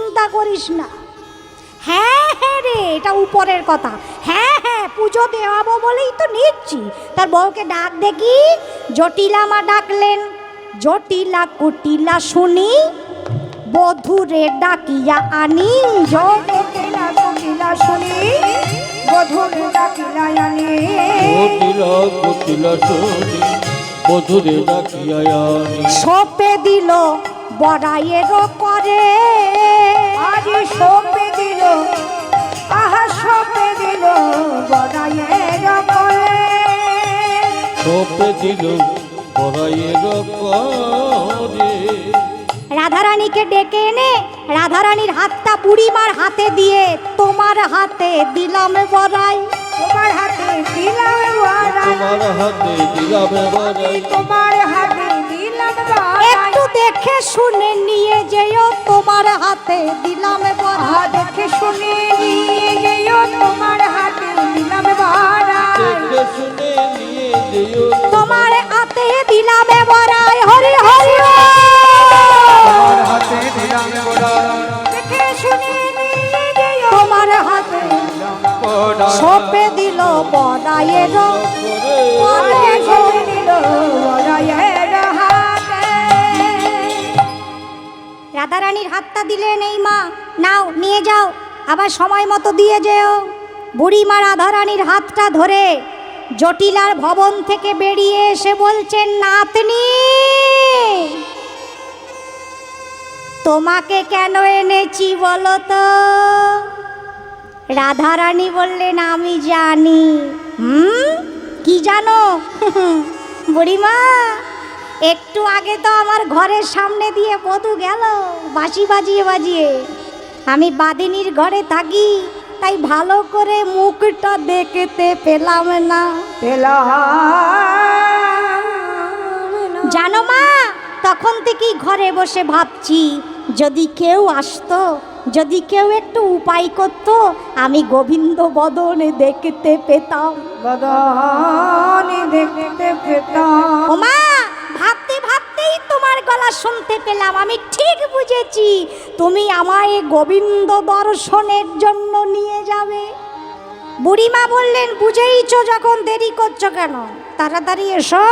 চিন্তা করিস না। হ্যাঁ হ্যাঁ রে, এটা উপরের কথা। হ্যাঁ হ্যাঁ, পুজো দেওয়াবো বলেই তো নিচ্ছি। তার বউকে ডাক দেখি। জটিলা মা ডাকলেন, জটিলা কুটিলা শুনি, বধূরে ডাকিয়া আনি। জটিলা কুটিলা শুনি, বধূরে ডাকিয়া আনি। জটিলা কুটিলা শুনি, বধূরে ডাকিয়া আনি। সপে দিল বড়াইয়ের করে, আজ সপে দিল, আহা সপে দিল বড়াইয়ের করে। সপে দিল বড়াইয়ের করে। রাধারানীকে ডেকে এনে রাধারানীর হাতটা বুড়িমার হাতে দিয়ে, তোমার হাতে দিলাম বড়াই। তোমার হাতে দিলাম বড়াই, তোমার হাতে দিলাম বড়াই। তোমার হাতে দিলাম বড়াই। একটু দেখে শুনে নিয়ে যেও, তোমার হাতে দিলাম বড়াই। দেখে শুনে নিয়ে যেও, তোমার হাতে দিলাম বড়াই। দেখে শুনে নিয়ে যেও, তোমার হাতে দিলাম বড়াই। হরি হরি তোমার হাতে দিলাম বড়াই। দেখে শুনে নিয়ে যেও, তোমার হাতে দিলাম বড়াই। সপে দিল বড়াইয়ের করে। সপে দিল বড়াইয়ের হাতে। রাধারানীর হাতটা দিলেন, এই মা নাও নিয়ে যাও, আবার সময় মতো দিয়ে যেও। বুড়িমা রাধারানীর হাতটা ধরে জটিলার ভবন থেকে বেরিয়ে এসে বলছেন, নাতনি তোমাকে কেন এনেছি বলো তো? রাধারানী বললেন, আমি জানি। কি জানো? বুড়িমা, একটু আগে তো আমার ঘরের সামনে দিয়ে বধূ গেল বাঁশি বাজিয়ে বাজিয়ে। আমি বাদিনীর ঘরে থাকি, তাই ভালো করে মুখটা দেখতে পেলাম না। জানো মা, তখন থেকেই ঘরে বসে ভাবছি, যদি কেউ আসতো, যদি কেউ একটু উপায় করত, আমি গোবিন্দ বদনে দেখতে পেতাম। বদনে দেখতে পেতাম। ও মা, ভাবতে ভাবতেই তোমার গলা শুনতে পেলাম। আমি ঠিক বুঝেছি, তুমি আমায় গোবিন্দ দর্শনের জন্য নিয়ে যাবে। বুড়িমা বললেন, বুঝেইছো যখন, দেরি করছো কেন? তাড়াতাড়ি এসো।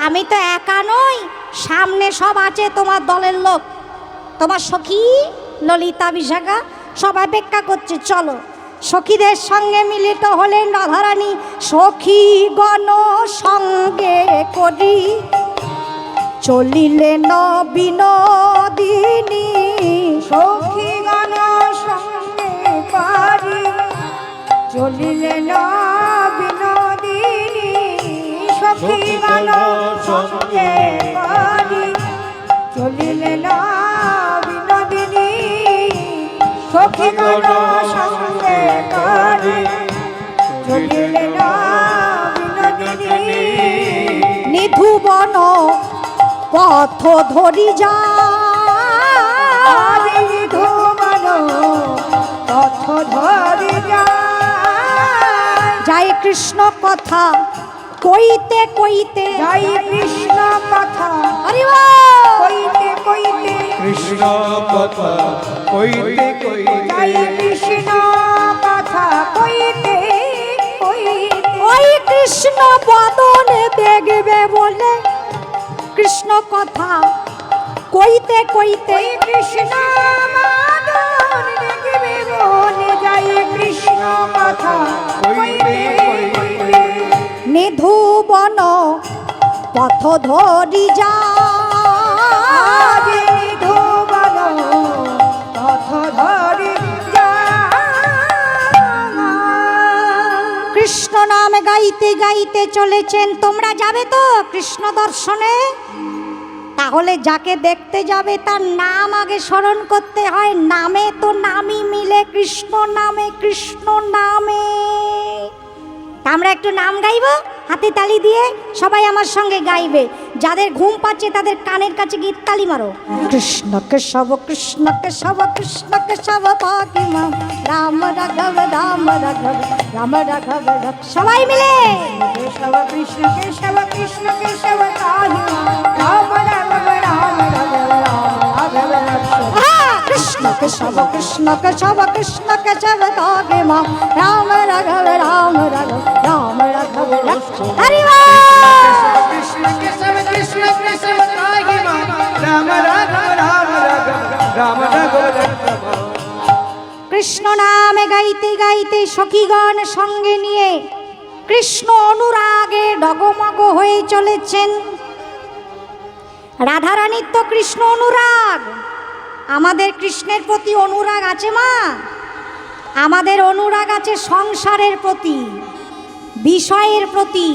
আমি তো একা নই, সামনে সব আছে তোমার দলের লোক, তোমার সখী ললিতা বিশাখা সব অপেক্ষা করছে। চলো। সখীদের সঙ্গে মিলিত হলেন রাধারানী। সখী গণ সঙ্গে করি চলিলেন বিনোদিনী। সখী গান সঙ্গে পারি চলিলেন বিনোদিনী। সখী গান সঙ্গে পারি চলিলেন বিনোদিনী। সখী গান সঙ্গে পারি চলিলেন বিনোদিনী। নিধুবন পথ ধরি যায়, নিধুবন পথ ধরি যায় কৃষ্ণ কথা কইতে কইতে। জয় কৃষ্ণ কথা হরি বল। কইতে কইতে। কৃষ্ণ কথা কইতে কইতে। জয় কৃষ্ণ কথা কইতে কইতে। ওই কৃষ্ণ বদনে দেখবে বলে কৃষ্ণ কথা কইতে কইতে। কৃষ্ণ মাধব দেখবে বলে জয় কৃষ্ণ কথা কইতে কইতে। নিধুবন পথ ধরি যায়, নিধুবন পথ ধরি কৃষ্ণ নাম গাইতে গাইতে চলেছেন। তোমরা যাবে তো কৃষ্ণ দর্শনে? তাহলে যাকে দেখতে যাবে তার নাম আগে স্মরণ করতে হয়। নামে তো নামই মিলে, কৃষ্ণ নামে কৃষ্ণ নামে। আমরা একটু নাম গাইব, হাতে তালি দিয়ে সবাই আমার সঙ্গে গাইবে। যাদের ঘুম পাচ্ছে তাদের কানের কাছে গিয়ে তালি মারো। কৃষ্ণ কেশব কৃষ্ণ কেশব কৃষ্ণ কেশব পাকিমা রাম রাঘব রাম রাঘব রাম রাঘব রাঘব। সবাই মিলে কেশব কৃষ্ণ কেশব কৃষ্ণ কেশব কাহিমা রাম রাঘব রাম রাঘব রাম রাঘব রাঘব। কৃষ্ণ কেশব কৃষ্ণ কেশব কৃষ্ণ কেশব কাগে মা রাম রাঘব রাম রাঘব রাম রাঘব হরি বল। কৃষ্ণ কেশব কৃষ্ণ কৃষ্ণ কাগে মা রাম রাঘব রাম রাঘব রাম রাঘব। কৃষ্ণ নামে গাইতে গাইতে সখীগণ সঙ্গে নিয়ে কৃষ্ণ অনুরাগে ডগমগ হয়ে চলেছেন। রাধারানীর তো কৃষ্ণ অনুরাগ, আমাদের কৃষ্ণের প্রতি অনুরাগ আছে মা? আমাদের অনুরাগ আছে সংসারের প্রতি, বিষয়ের প্রতি।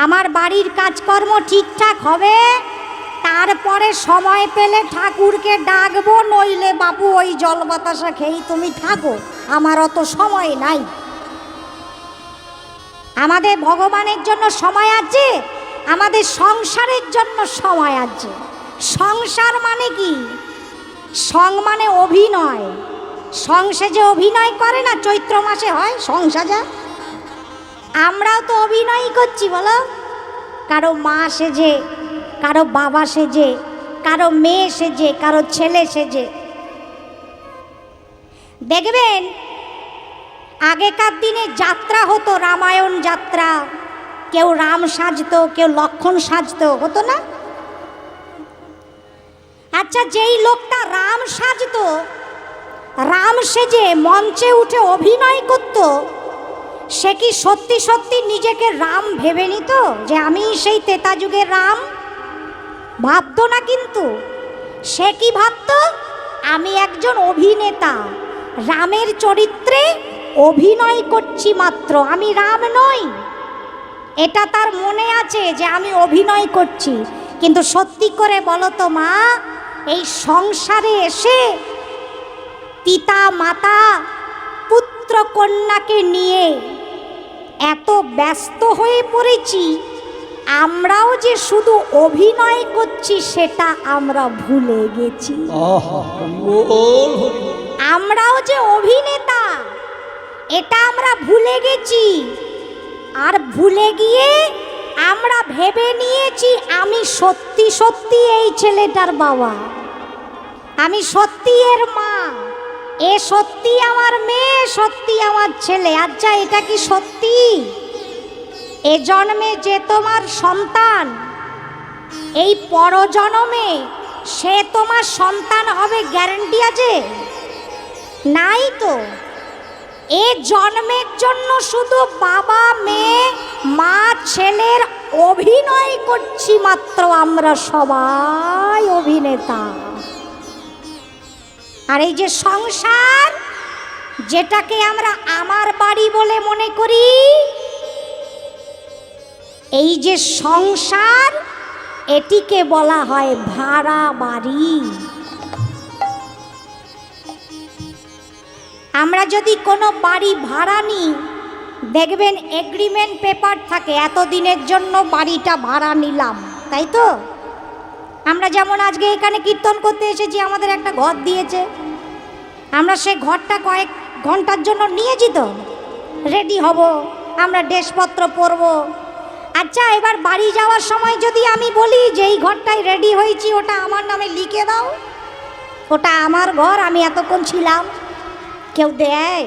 আমার বাড়ির কাজকর্ম ঠিকঠাক হবে, তারপরে সময় পেলে ঠাকুরকে ডাকবো, নইলে বাবু ওই জল বাতাসা খেয়েই তুমি থাকো, আমার অত সময় নাই। আমাদের ভগবানের জন্য সময় আছে, আমাদের সংসারের জন্য সময় আছে। সংসার মানে কি? সং মানে অভিনয়। সংসে যে অভিনয় করে না, চৈত্র মাসে হয় সংসাজা, আমরাও তো অভিনয় করছি বলো। কারো মা সেজে, কারো বাবা সেজে, কারো মেয়ে সেজে, কারো ছেলে সেজে। দেখবেন আগেকার দিনে যাত্রা হতো, রামায়ণ যাত্রা, কেউ রাম সাজতো, কেউ লক্ষ্মণ সাজতো, হতো না? আচ্ছা, যেই লোকটা রাম সাজতো, রাম সেজে মঞ্চে উঠে অভিনয় করত, সে কি সত্যি সত্যি নিজেকে রাম ভেবে নিত যে আমি সেই ত্রেতা যুগের রাম? ভাবতো না। কিন্তু সে কি ভাবতো? আমি একজন অভিনেতা, রামের চরিত্রে অভিনয় করছি মাত্র, আমি রাম নই। এটা তার মনে আছে যে আমি অভিনয় করছি। কিন্তু সত্যি করে বলো তো মা, এই সংসারে এসে পিতা মাতা পুত্র কন্যাকে নিয়ে এত ব্যস্ত হয়ে পড়েছি, আমরাও যে শুধু অভিনয় করছি সেটা আমরা ভুলে গেছি। আমরাও যে অভিনেতা এটা আমরা ভুলে গেছি। আর ভুলে গিয়ে আমরা ভেবে নিয়েছি আমি সত্যি সত্যি এই ছেলেটার বাবা, আমি সত্যি এর মা, এ সত্যি আমার মেয়ে, সত্যি আমার ছেলে। আচ্ছা, এটা কি সত্যি? এ জন্মে যে তোমার সন্তান, এই পরজন্মে সে তোমার সন্তান হবে গ্যারান্টি আছে? নাই তো। এ জন্মের জন্য শুধু বাবা মেয়ে মা ছেলের অভিনয় করছি মাত্র, আমরা সবাই অভিনেতা। আর এই যে সংসার, যেটাকে আমরা আমার বাড়ি বলে মনে করি, এই যে সংসার, এটিকে বলা হয় ভাড়া বাড়ি। আমরা যদি কোনো বাড়ি ভাড়া নিই, দেখবেন এগ্রিমেন্ট পেপার থাকে, এতদিনের জন্য বাড়িটা ভাড়া নিলাম, তাই তো? আমরা যেমন আজকে এখানে কীর্তন করতে এসেছি, আমাদের একটা ঘর দিয়েছে, আমরা সেই ঘরটা কয়েক ঘন্টার জন্য নিয়েছি, তো রেডি হব, আমরা ড্রেসপত্র পরব। আচ্ছা, এবার বাড়ি যাওয়ার সময় যদি আমি বলি যে এই ঘরটায় রেডি হয়েছি, ওটা আমার নামে লিখে দাও, ওটা আমার ঘর, আমি এতক্ষণ ছিলাম, কেউ দেয়?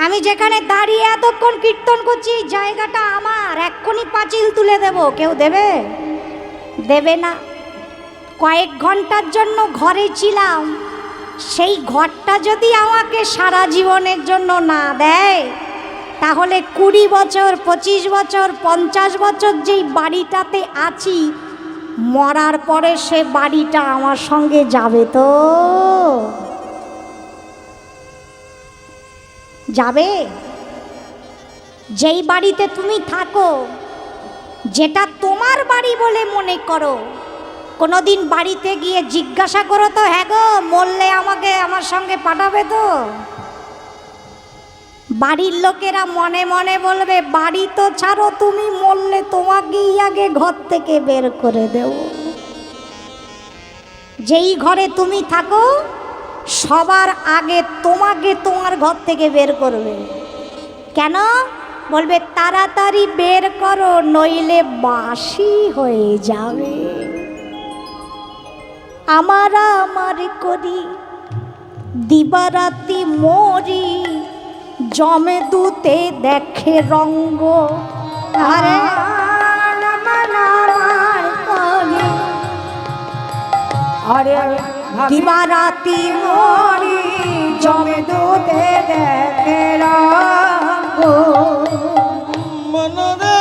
আমি যেখানে দাঁড়িয়ে এতক্ষণ কীর্তন করছি, এই জায়গাটা আমার, এক্ষুনি পাঁচিল তুলে দেব, কেউ দেবে? দেবে না। কয়েক ঘন্টার জন্য ঘরে ছিলাম, সেই ঘরটা যদি আমাকে সারা জীবনের জন্য না দেয়, তাহলে 20 বছর 25 বছর 50 বছর যেই বাড়িটাতে আছি, মরার পরে সে বাড়িটা আমার সঙ্গে যাবে তো? যাবে? যেই বাড়িতে তুমি থাকো, যেটা তোমার বাড়ি বলে মনে করো, কোনোদিন বাড়িতে গিয়ে জিজ্ঞাসা করো তো, হ্যাঁ গো, মরলে আমাকে আমার সঙ্গে পাঠাবে তো? বাড়ির লোকেরা মনে মনে বলবে, বাড়ি তো ছাড়ো, তুমি মরলে তোমাকেই আগে ঘর থেকে বের করে দেব। যেই ঘরে তুমি থাকো, সবার আগে তোমাকে তোমার ঘর থেকে বের করবে। কেন? বলবে তাড়াতাড়ি বের করো, নইলে বাসি হয়ে যাবে। আমার করি দিবারাতি মরি জমে দুতে দেখে রঙ্গ। আরে আরে দিবারাতি মরি জমে দুতে দেখে রঙ্গ। মনরে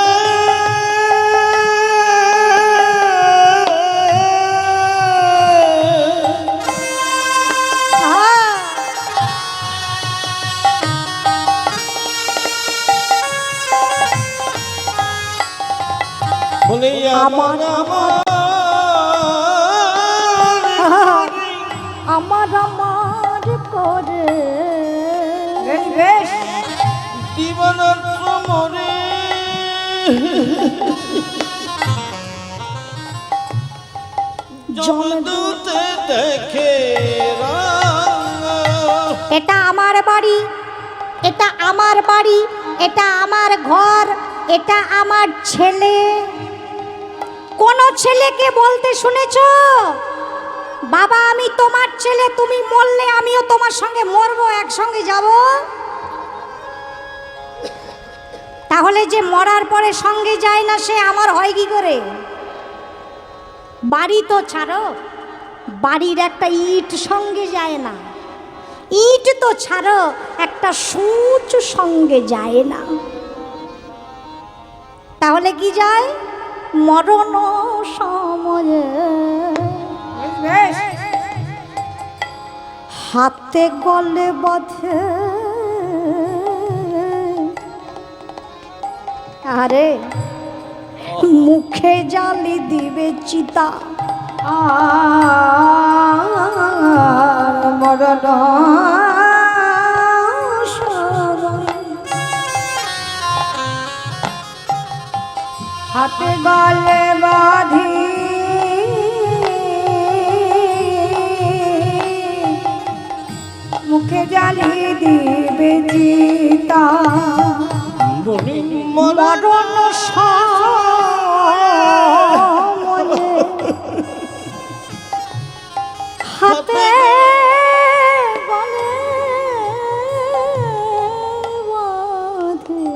বলে আমার আমার আমার করে বেশ বেশ দিবানার মরে জমদূতে দেখে রাঙা। এটা আমার বাড়ি, এটা আমার বাড়ি, এটা আমার ঘর, এটা আমার ছেলে। কোন ছেলেকে বলতে শুনেছো বাবা আমি তোমার ছেলে, তুমি মরলে আমিও তোমার সঙ্গে মরবো, একসঙ্গে যাব? তাহলে যে মরার পরে সঙ্গে যায় না সে আমার হয় কি করে? বাড়ি তো ছাড়ো, বাড়ির একটা ইট সঙ্গে যায় না। ইট তো ছাড়ো, একটা সূচ সঙ্গে যায় না। তাহলে কি যায়? মরণ সময়ে বেশ হাতে গলে বাঁধে। আরে মুখে জালি দিবে চিতা, আর মরণ সময় হাতে গলে বাঁধি মুখে জ্বালি দিবে চিতা। মরণ সময়ে হাতে গলে বাঁধে,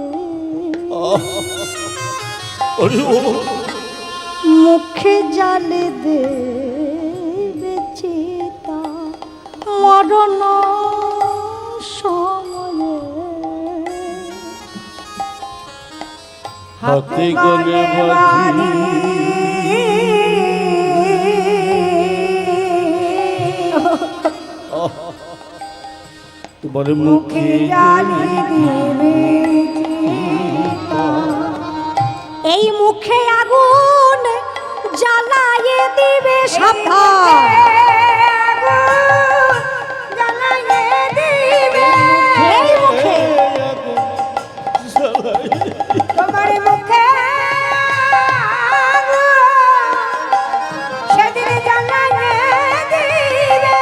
মুখে জালে দেবে চিতা। মরণ সময়ে হাতে গলে বাঁধি তোমার মুখে জ্বালি দিবে চিতা। এই মুখে আগুন জ্বালায়ে দিবে সাবধান। এই মুখে তোমার মুখে সেদিন জ্বালায়ে দিবে।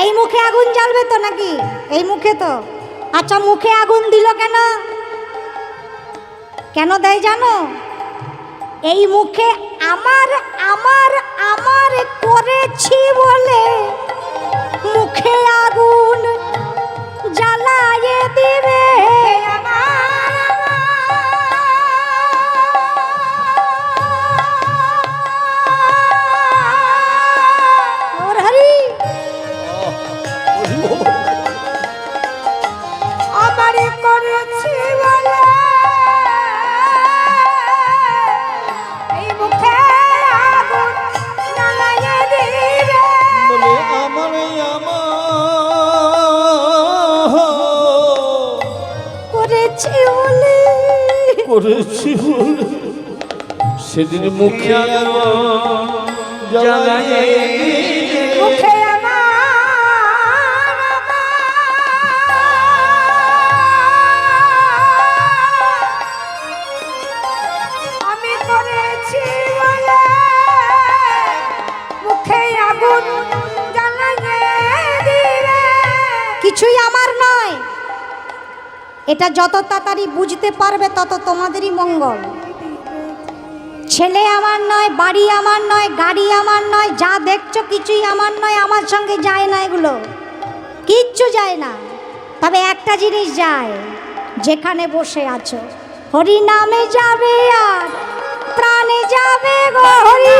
এই মুখে আগুন জ্বালবে তো নাকি? এই মুখে তো। আচ্ছা মুখে আগুন দিল কেন? কেন দেয় জানো? এই মুখে আমার আমার আমার করেছি বলে মুখে আগুন জ্বালায়ে দিবে। ওর হরি আমার করেছি বলে এই মুখে আগুন জ্বালায়ে দিবে। বলে আমার করেছি বলে করেছি বলে সেদিন মুখে জ্বালায়ে মুখে আমি করেছি বলে মুখে আগুন জ্বালায়ে দিবে। কিছুই আমার নয়। এটা যত তাড়াতাড়ি বুঝতে পারবে তত তোমাদেরই মঙ্গল। ছেলে আমার নয়, বাড়ি আমার নয়, গাড়ি আমার নয়, যা দেখছো কিছুই আমার নয়, আমার সঙ্গে যায় না এগুলো। কিচ্ছু যায় না, তবে একটা জিনিস যায়, যেখানে বসে আছো হরি নামে যাবে আর প্রাণে যাবে গো হরি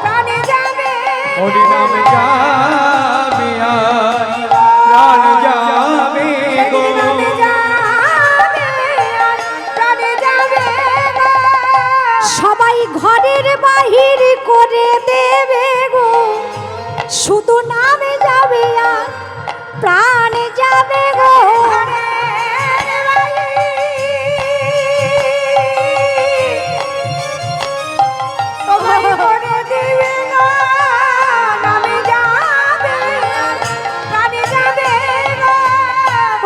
প্রাণে যাবে হরি নামে যাবে আর প্রাণ যাবে গো। সবাই ঘরের বাহির করে দেবে গো, শুধু নামে যাবে আর প্রাণে যাবে গো।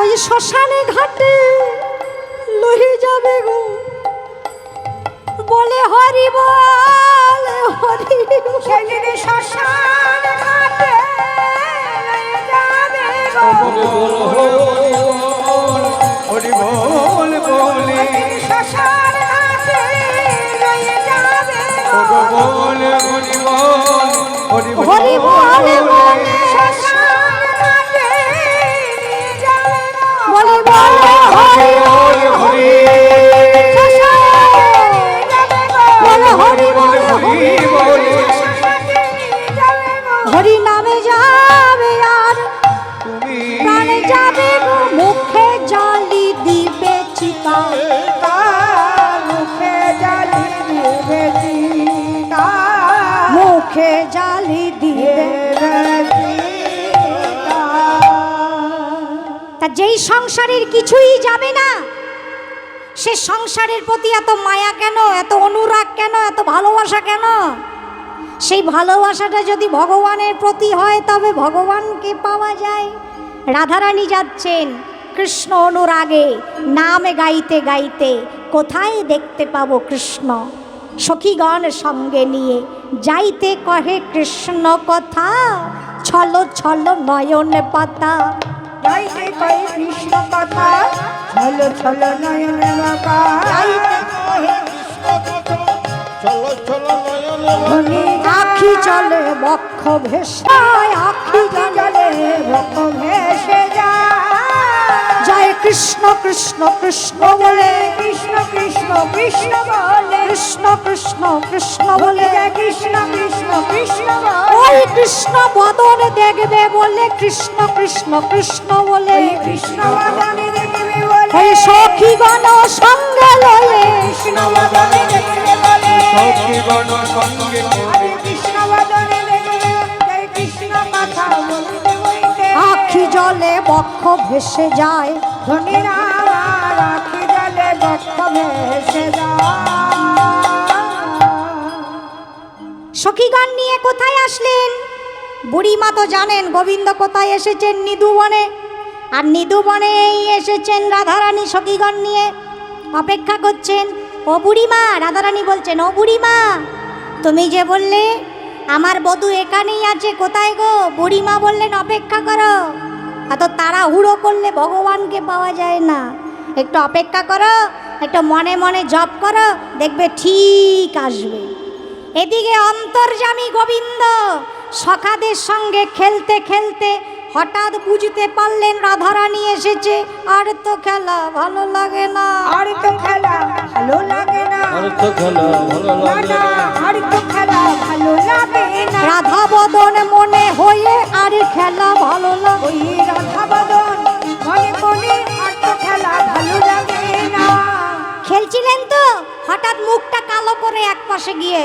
ওই শ্মশানে ঘাটে লয়ে যাবে গো, বলে হরি বল হরি সেদিন শ্মশান ঘাটে লয়ে যাবে গো, হরি বল বলে শ্মশান ঘাটে লয়ে যাবে গো, বল হরি বল হরি হরি বল বল শ্মশান ঘাটে নিয়ে যাবে গো, বলে বল হরি বল হরি হরি নামে যাবে আর তুমি প্রাণে যাবে গো, মুখে জালি দিবে চিতা, মুখে জালি দিবে চিতা, মুখে জালি দিবে। তা যেই সংসারের কিছুই যাবে না, সে সংসারের প্রতি এত মায়া কেন, এত অনুরাগ কেন, এত ভালোবাসা কেন? সেই ভালোবাসাটা যদি ভগবানের প্রতি হয় তবে ভগবানকে পাওয়া যায়। রাধারানী যাচ্ছেন কৃষ্ণ অনুরাগে, নাম গাইতে গাইতে, কোথায় দেখতে পাবো কৃষ্ণ? সখীগণ সঙ্গে নিয়ে যাইতে কহে কৃষ্ণ কথা, ছলো ছলো নয়ন পাতা, যাইতে কই কৃষ্ণ কথা, ছলো ছলো নয়ন বাবা, যাইতে কহে চলো চলো নয়নে আখি চলে বক্ষ ভেসে, আখি জলে ভক্ত ভেসে যায়, জয় কৃষ্ণ কৃষ্ণ কৃষ্ণ বলে, কৃষ্ণ কৃষ্ণ কৃষ্ণ বলে, কৃষ্ণ কৃষ্ণ কৃষ্ণ বলে, যায় কৃষ্ণ কৃষ্ণ কৃষ্ণ বলে, ওই কৃষ্ণ বদন দেখবে বলে, কৃষ্ণ কৃষ্ণ কৃষ্ণ বলে, কৃষ্ণ বদনে দেখবে বলে, ওই সখীগণ সঙ্গে লয়ে, কৃষ্ণ বদনে দেখবে বলে, সখীগণ সঙ্গে বলে, কৃষ্ণ বদনে দেখবে বলে, কৃষ্ণ কথা বলতে বলতে আখি জলে বক্ষ ভেসে যায়, ধনীরা রাখি জলে বক্ষ ভেসে যায়। সখীগণ নিয়ে কোথায় আসলেন? বুড়িমা তো জানেন গোবিন্দ কোথায় এসেছেন, নিধুবনে। আর নিধুবনেই এসেছেন রাধারানী সখীগণ নিয়ে, অপেক্ষা করছেন। ও বুড়িমা, রাধারানী বলছেন, ও বুড়িমা, তুমি যে বললে আমার বধূ এখানেই আছে, কোথায় গো? বুড়িমা বললেন, অপেক্ষা করো, এত তাড়াহুড়ো করলে ভগবানকে পাওয়া যায় না, একটু অপেক্ষা করো, একটু মনে মনে জপ করো, দেখবে ঠিক আসবে। এদিকে অন্তর্যামী গোবিন্দ সখাদের সঙ্গে খেলতে খেলতে হঠাৎ বুঝতে পারলেন রাধারানী এসেছে। আর তো খেলা ভালো লাগে না, আর তো খেলা ভালো লাগে না, আর তো খেলা ভালো লাগে না, আর তো খেলা ভালো লাগে না, রাধা বদন মনে হয়ে আর খেলা ভালো লাগে। ওই রাধা বদন মনে মনে আর তো খেলা ভালো লাগে না। খেলছিলেন তো হঠাৎ মুখটা কালো করে এক পাশে গিয়ে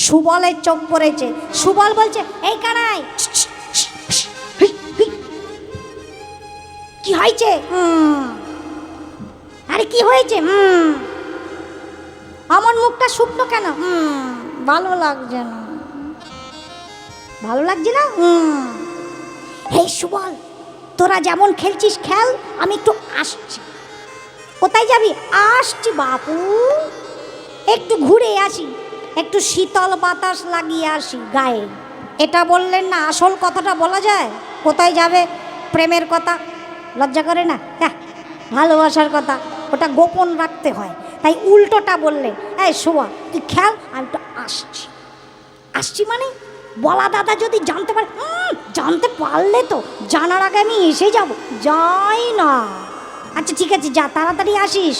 সুবলের চোখ পড়েছে। সুবল বলছে, এই কানাই, কি হয়েছে? আরে কি হয়েছে? আমার মুখটা শুকনো কেন? ভালো লাগছে না। ভালো লাগছে না? হে সুবল, তোরা যেমন খেলছিস খেল, আমি একটু আসছি। কোথায় যাবি? আসছি বাপু, একটু ঘুরে আসি, একটু শীতল বাতাস লাগিয়ে আসি গায়ে। এটা বললেন না, আসল কথাটা বলা যায়? কোথায় যাবে? প্রেমের কথা লজ্জা করে না? হ্যাঁ, ভালোবাসার কথা ওটা গোপন রাখতে হয়, তাই উল্টোটা বললেন। এই শোয়া, তুই খেল, আমি তো আসছি। আসছি মানে বলা দাদা যদি জানতে পারে, জানতে পারলে তো, জানার আগে আমি এসে যাব। যাই না। আচ্ছা ঠিক আছে, যা, তাড়াতাড়ি আসিস।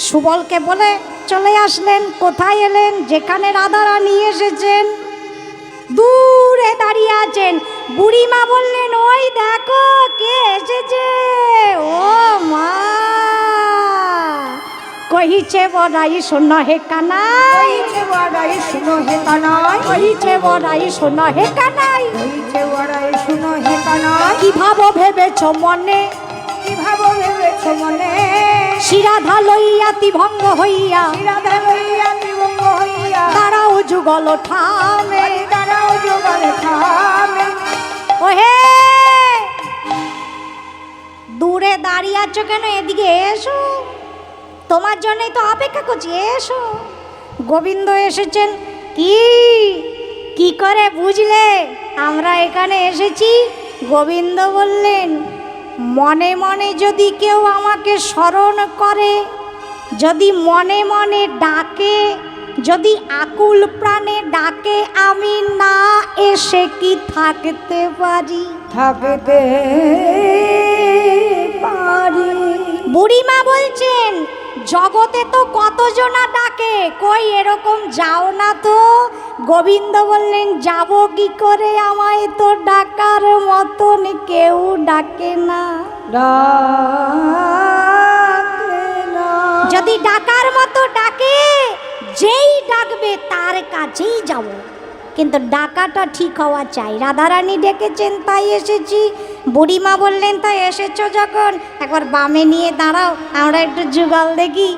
সুবলকে বলে চলে আসলেন। কোথায় এলেন? যেখানে রাধারানী এসেছেন। দূরে দাঁড়িয়ে আছেন। বুড়িমা বললেন, ওই দেখো কে এসেছে। ও মা, কহিছে বড়াই শোনো হে কানাই, কইছে বড়াই শুনো হে কানাই, কহিছে বড়াই শোনো হে কানাই, কইছে বড়াই শুনো হে কানাই। কি ভাবো ভেবেছ মনে, কি ভাবো ভেবেছ মনে, শিরাধা লইয়া তিভঙ্গ হইয়া, রাধা লইয়া বিভঙ্গ হইয়া, দাঁড়াও যুগল ঠামে। আরে দাঁড়াও যোগালে থামে। ওহে, দূরে দাঁড়িয়ে আছো কেন? এদিকে এসো, তোমার জন্যই তো অপেক্ষা করছি, এসো। গোবিন্দ এসেছেন। কি কি করে বুঝলে আমরা এখানে এসেছি? গোবিন্দ বললেন, মনে মনে যদি কেউ আমাকে স্মরণ করে, যদি মনে মনে ডাকে, যদি আকুল প্রাণে ডাকে, আমি না এসে কি থাকতে পারি? থাকতে পারি। বুড়িমা বলছেন, জগতে তো কতজনা ডাকে, কই এরকম যাও না তো। গোবিন্দ বললেন, যাব কি করে? আমায় তো ডাকার মতন কেউ ডাকে না। ডাকে না। যদি ডাকার মতো ডাকে, যেই ডাকবে তার কাছেই যাব, কিন্তু ডাকাটা ঠিক হওয়া চাই। রাধারানী ডেকেছেন তাই এসেছি। বুড়িমা বললেন, তাই এসেছো যখন, একবার বামে নিয়ে দাঁড়াও, আমরা একটু যুগল দেখি।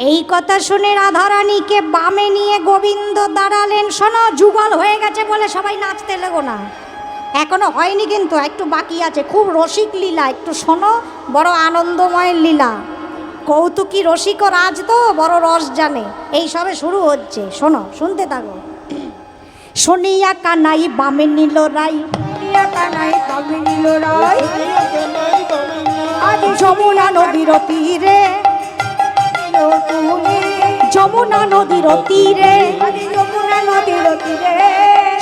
এই কথা শুনে রাধারানীকে বামে নিয়ে গোবিন্দ দাঁড়ালেন। শোনো, যুগল হয়ে গেছে বলে সবাই নাচতে লেগো না, এখনো হয়নি কিন্তু, একটু বাকি আছে। খুব রসিক লীলা, একটু শোনো, বড় আনন্দময় লীলা। কৌতুকী রসিক রাজ তো বড় রস জানে, এই সবে শুরু হচ্ছে, শোনো, শুনতে থাকো। শুনিয়া কানাই বামে নিল রাই, শুনিয়া কানাই বামে নিল রাই, আদি যমুনা নদীর তীরে, তুমি যমুনা নদীর তীরে, আদি যমুনা নদীর তীরে,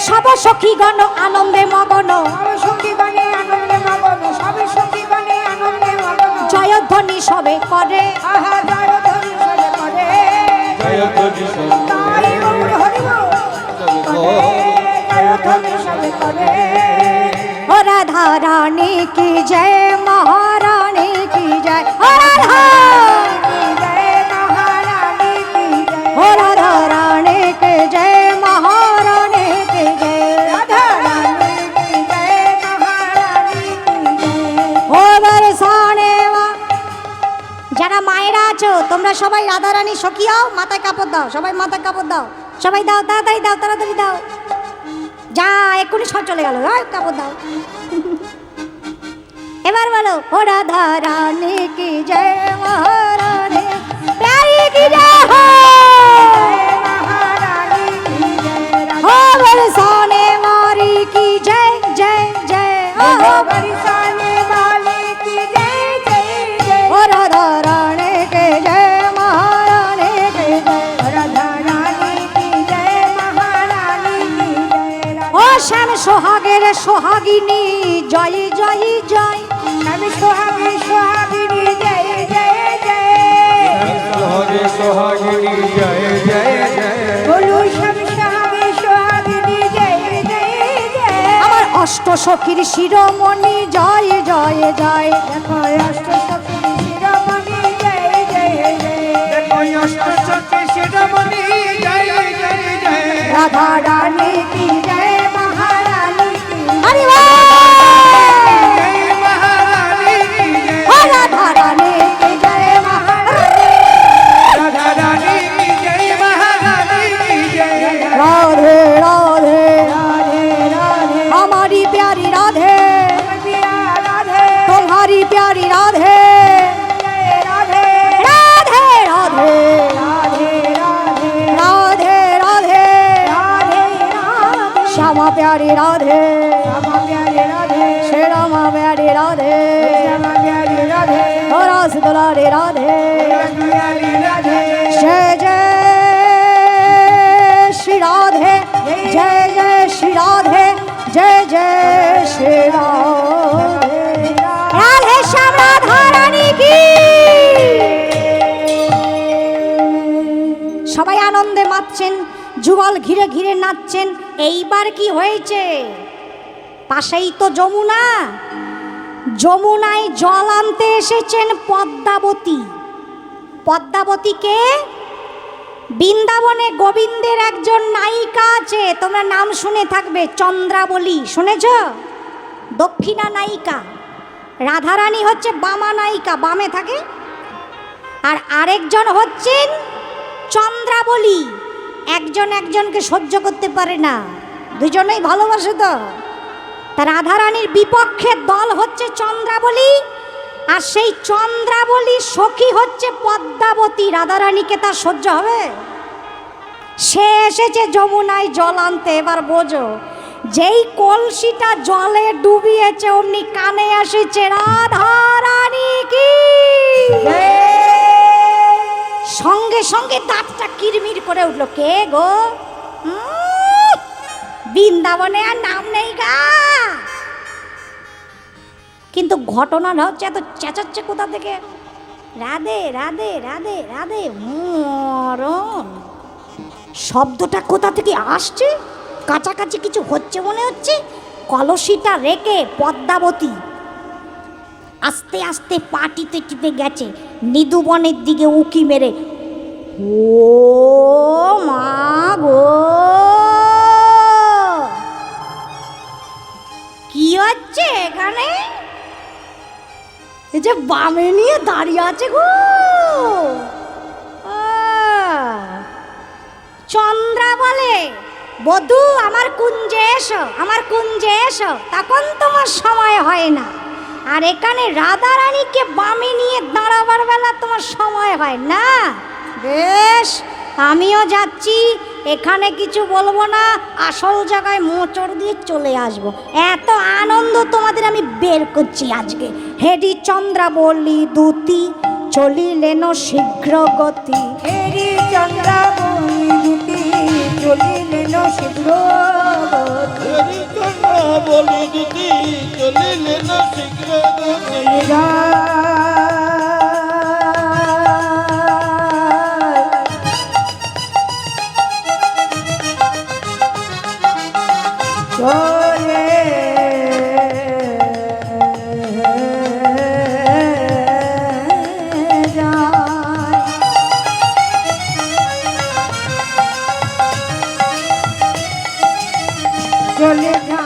সব সখীগণ আনন্দে মগন, সব সখীগণে আনন্দে মগন, সব সখীগণে আনন্দে মগন, জয়ধ্বনি সবে করে, আহা জয়ধ্বনি সবে করে, তাই গৌর হরি বল করে, জয়ধ্বনি সবে করে। ও রাধা রানী কি জয়, মহারানী কি জয়, ও রাধা, কি জয় মহারানী কি জয়, ও রাধা রানী কি জয়, মহারানী কি জয়, রাধা রানী কি জয় মহারানী কি জয়। ও বরসানে মা। যারা মায়েরা আছো তোমরা সবাই রাধা রানী সখী হও, মাথায় কাপড় দাও, সবাই মাথায় কাপড় দাও, সবাই দাও, তাড়াতাড়ি দাও, তাড়াতাড়ি দাও। যা, এক্ষুনি সব চলে গেল, কাপড় দাও। এবার বলো, ও রাধা রানী কি জয়, মহারানী প্যারি কি জয় হো, মহারানী কি জয়, ও বরসানে মারি কি জয়, জয় জয়, ও বরিশানে বালি কি জয় জয় জয়, ও রাধা রানী কি জয়, মহারানী কি জয়, রাধা রানী কি জয় মহারানী কি জয়, ও শ্যাম সোহাগের সোহাগিনী জয় জয় জয়, আমি সোহাগী সোহাগিনী জয় জয় জয়, সোহাগিনী জয় জয় জয়, বলু স্বামী সোহাগী সোহাগিনী জয় জয় জয়, আমার অষ্ট সখীর শিরোমণি জয় জয় জয়, দেখো অষ্ট সখী শিরোমণি জয় জয় জয়, রাধা রানী কি জয় মহারানী কি হরি বল। ও রাধা রানী কি জয়, রাধে রাধে, রাধে রাধে हमारी प्यारी राधे, पिया राधे तुम्हारी प्यारी राधे, राधे राधे राधे, राधे राधे राधे राधे, राधे राधे श्यामा प्यारी राधे, श्यामा प्यारे राधे श्री रामा प्यारी राधे, श्यामा प्यारे राधे ओ रस दुलारी राधे, प्यारे राधे जय जय श्री राधे, जय जय श्री जय श्री राधे রাধে শ্যাম রাধা রানী কি। সবাই আনন্দে মাতছেন, যুগল ঘিরে ঘিরে নাচছেন। এইবার কি হয়েছে? পাশেই তো যমুনা, যমুনায় জল আনতে এসেছেন পদ্মাবতী। পদ্মাবতীকে বৃন্দাবনে গোবিন্দের একজন নায়িকা আছে, তোমরা নাম শুনে থাকবে, চন্দ্রাবলী, শুনেছ? দক্ষিণা নায়িকা। রাধারানী হচ্ছে বামা নায়িকা, বামে থাকে। আর আরেকজন হচ্ছেন চন্দ্রাবলী। একজন একজনকে সহ্য করতে পারে না, দুজনেই ভালোবাসে তো। তা রাধারানীর বিপক্ষে দল হচ্ছে চন্দ্রাবলী, আর সেই চন্দ্রাবলী সখী হচ্ছে পদ্মাবতী। রাধারানীকে তার সহ্য হবে? সে এসেছে যমুনায় জল আনতে। এবার বোঝো, যেই কলসিটা জলে ডুবিয়েছে অমনি কানে আসেছে রাধারানী কি। সঙ্গে সঙ্গে দাঁতটা কিরমির করে উঠলো, কে গো? বৃন্দাবনে আর নাম নেই গা। কিন্তু ঘটনাটা হচ্ছে এত চেঁচাচ্ছে কোথা থেকে, রাধে রাধে রাধে রাধে, মরণ শব্দটা কোথা থেকে আসছে? কাছাকাছি কিছু হচ্ছে মনে হচ্ছে। কলসিটা রেখে পদ্মাবতী আস্তে আস্তে পা টিপে টিপে গেছে নিদুবনের দিকে উকি মেরে। ও মা গো, কি হচ্ছে এখানে? এই যে বামে নিয়ে দাঁড়িয়ে আছে গো, চন্দ্রা বলে, বধূ আমার কুঞ্জে এসো, আমার কুঞ্জে এসো। তখন তোমার সময় হয় না। আর এখানে রাধারানীকে বামে নিয়ে দাঁড়াবার বেলা তোমার সময় হয় না। বেশ, আমিও যাচ্ছি, এখানে কিছু বলবো না, আসল জায়গায় মোচড় দিয়ে চলে আসবো। এত আনন্দ তোমাদের আমি বের করছি আজকে। হেডি চন্দ্রাবলী দূতি চলিলেন শীঘ্র গতি। হেরি চন্দ্রাবলী দুটি চলিলেন শীঘ্র গতি। হেরি চন্দ্রাবলী দুটি চলিলেন শীঘ্র গতি। চলে যায়